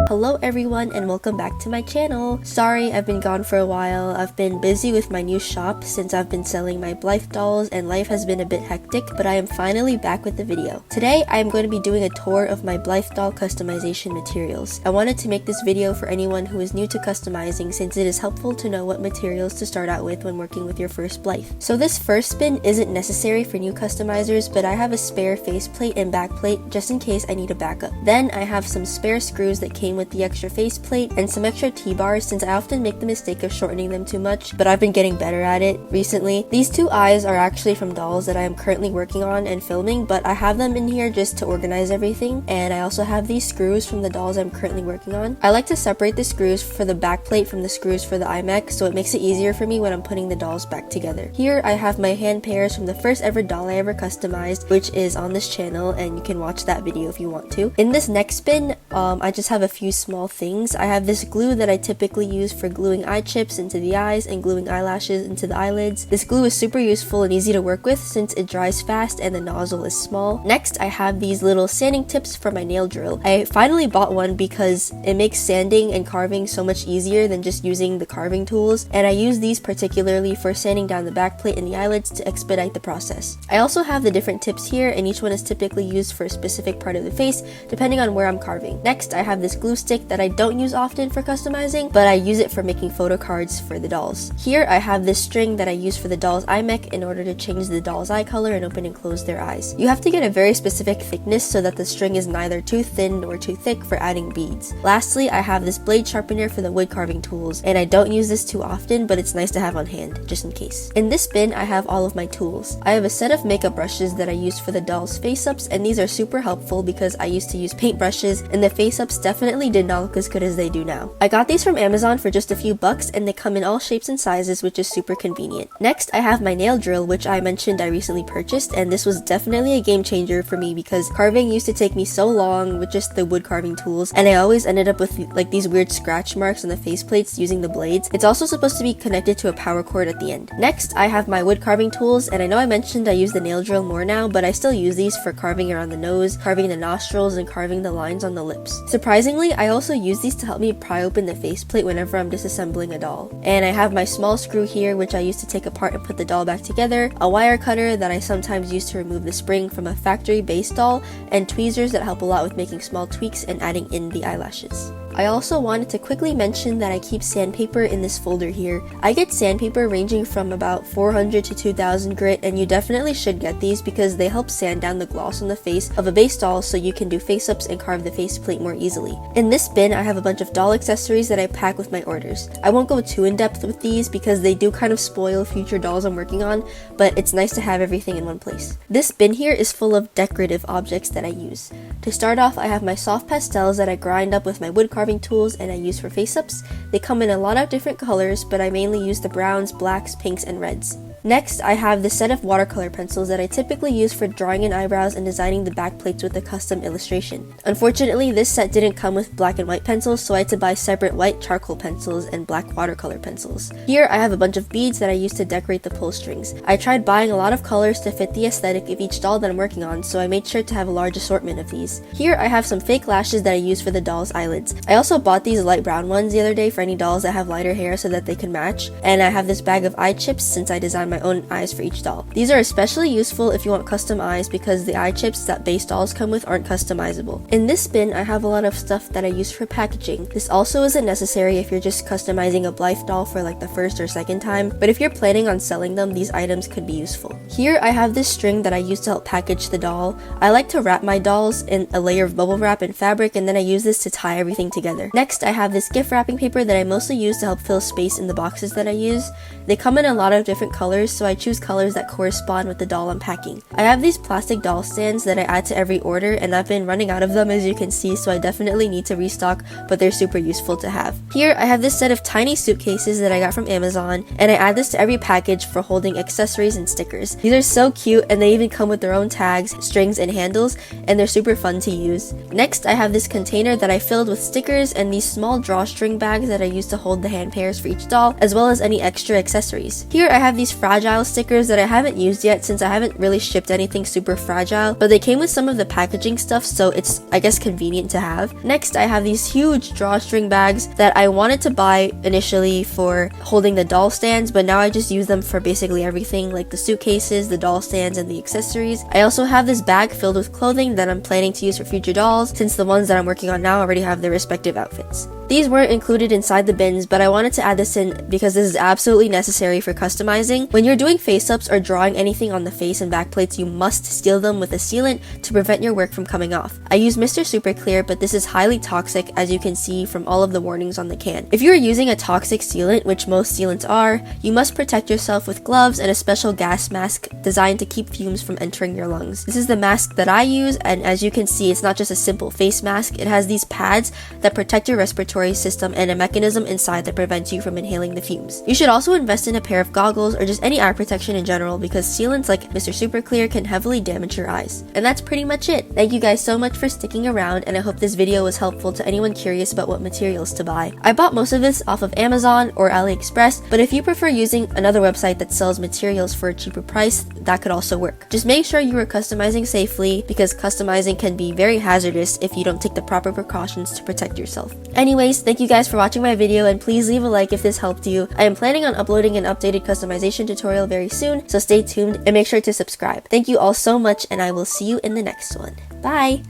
Hello everyone and welcome back to my channel. Sorry I've been gone for a while. I've been busy with my new shop since I've been selling my Blythe dolls and life has been a bit hectic, but I am finally back with the video. Today I am going to be doing a tour of my Blythe doll customization materials. I wanted to make this video for anyone who is new to customizing since it is helpful to know what materials to start out with when working with your first Blythe. So this first spin isn't necessary for new customizers, but I have a spare faceplate and backplate just in case I need a backup. Then I have some spare screws that came with the extra faceplate and some extra T-bars since I often make the mistake of shortening them too much, but I've been getting better at it recently. These two eyes are actually from dolls that I am currently working on and filming, but I have them in here just to organize everything, and I also have these screws from the dolls I'm currently working on. I like to separate the screws for the backplate from the screws for the iMech, so it makes it easier for me when I'm putting the dolls back together. Here I have my hand pairs from the first ever doll I ever customized, which is on this channel, and you can watch that video if you want to. In this next spin, I just have a few small things. I have this glue that I typically use for gluing eye chips into the eyes and gluing eyelashes into the eyelids. This glue is super useful and easy to work with since it dries fast and the nozzle is small. Next, I have these little sanding tips for my nail drill. I finally bought one because it makes sanding and carving so much easier than just using the carving tools, and I use these particularly for sanding down the backplate and the eyelids to expedite the process. I also have the different tips here, and each one is typically used for a specific part of the face depending on where I'm carving. Next, I have this glue stick that I don't use often for customizing, but I use it for making photo cards for the dolls. Here I have this string that I use for the doll's iMech in order to change the doll's eye color and open and close their eyes. You have to get a very specific thickness so that the string is neither too thin nor too thick for adding beads. Lastly, I have this blade sharpener for the wood carving tools, and I don't use this too often, but it's nice to have on hand, just in case. In this bin, I have all of my tools. I have a set of makeup brushes that I use for the doll's face-ups, and these are super helpful because I used to use paint brushes, and the face-ups definitely did not look as good as they do now. I got these from Amazon for just a few bucks, and they come in all shapes and sizes, which is super convenient. Next, I have my nail drill, which I mentioned I recently purchased, and this was definitely a game changer for me because carving used to take me so long with just the wood carving tools, and I always ended up with like these weird scratch marks on the faceplates using the blades. It's also supposed to be connected to a power cord at the end. Next, I have my wood carving tools, and I know I mentioned I use the nail drill more now, but I still use these for carving around the nose, carving the nostrils, and carving the lines on the lips. Surprisingly, I also use these to help me pry open the faceplate whenever I'm disassembling a doll. And I have my small screw here, which I use to take apart and put the doll back together, a wire cutter that I sometimes use to remove the spring from a factory base doll, and tweezers that help a lot with making small tweaks and adding in the eyelashes. I also wanted to quickly mention that I keep sandpaper in this folder here. I get sandpaper ranging from about 400 to 2000 grit, and you definitely should get these because they help sand down the gloss on the face of a base doll so you can do face-ups and carve the faceplate more easily. In this bin, I have a bunch of doll accessories that I pack with my orders. I won't go too in-depth with these because they do kind of spoil future dolls I'm working on, but it's nice to have everything in one place. This bin here is full of decorative objects that I use. To start off, I have my soft pastels that I grind up with my wood carving tools and I use for face-ups. They come in a lot of different colors, but I mainly use the browns, blacks, pinks, and reds. Next, I have this set of watercolor pencils that I typically use for drawing in eyebrows and designing the back plates with a custom illustration. Unfortunately, this set didn't come with black and white pencils, so I had to buy separate white charcoal pencils and black watercolor pencils. Here, I have a bunch of beads that I use to decorate the pull strings. I tried buying a lot of colors to fit the aesthetic of each doll that I'm working on, so I made sure to have a large assortment of these. Here, I have some fake lashes that I use for the doll's eyelids. I also bought these light brown ones the other day for any dolls that have lighter hair so that they can match, and I have this bag of eye chips since I designed my own eyes for each doll. These are especially useful if you want custom eyes because the eye chips that base dolls come with aren't customizable. In this bin, I have a lot of stuff that I use for packaging. This also isn't necessary if you're just customizing a Blythe doll for like the first or second time, but if you're planning on selling them, these items could be useful. Here, I have this string that I use to help package the doll. I like to wrap my dolls in a layer of bubble wrap and fabric, and then I use this to tie everything together. Next, I have this gift wrapping paper that I mostly use to help fill space in the boxes that I use. They come in a lot of different colors, so I choose colors that correspond with the doll I'm packing. I have these plastic doll stands that I add to every order, and I've been running out of them as you can see, so I definitely need to restock, but they're super useful to have. Here, I have this set of tiny suitcases that I got from Amazon, and I add this to every package for holding accessories and stickers. These are so cute, and they even come with their own tags, strings, and handles, and they're super fun to use. Next, I have this container that I filled with stickers and these small drawstring bags that I use to hold the hand pairs for each doll, as well as any extra accessories. Here, I have these fragile stickers that I haven't used yet since I haven't really shipped anything super fragile, but they came with some of the packaging stuff, so it's, I guess, convenient to have. Next, I have these huge drawstring bags that I wanted to buy initially for holding the doll stands, but now I just use them for basically everything, like the suitcases, the doll stands, and the accessories. I also have this bag filled with clothing that I'm planning to use for future dolls, since the ones that I'm working on now already have their respective outfits. These weren't included inside the bins, but I wanted to add this in because this is absolutely necessary for customizing. When you're doing face-ups or drawing anything on the face and back plates, you must seal them with a sealant to prevent your work from coming off. I use Mr. Super Clear, but this is highly toxic, as you can see from all of the warnings on the can. If you are using a toxic sealant, which most sealants are, you must protect yourself with gloves and a special gas mask designed to keep fumes from entering your lungs. This is the mask that I use, and as you can see, it's not just a simple face mask. It has these pads that protect your respiratory system and a mechanism inside that prevents you from inhaling the fumes. You should also invest in a pair of goggles or just any eye protection in general, because sealants like Mr. Super Clear can heavily damage your eyes. And that's pretty much it. Thank you guys so much for sticking around, and I hope this video was helpful to anyone curious about what materials to buy. I bought most of this off of Amazon or AliExpress, but if you prefer using another website that sells materials for a cheaper price, that could also work. Just make sure you are customizing safely, because customizing can be very hazardous if you don't take the proper precautions to protect yourself. Anyways, thank you guys for watching my video, and please leave a like if this helped you. I am planning on uploading an updated customization tutorial very soon, so stay tuned and make sure to subscribe. Thank you all so much, and I will see you in the next one. Bye!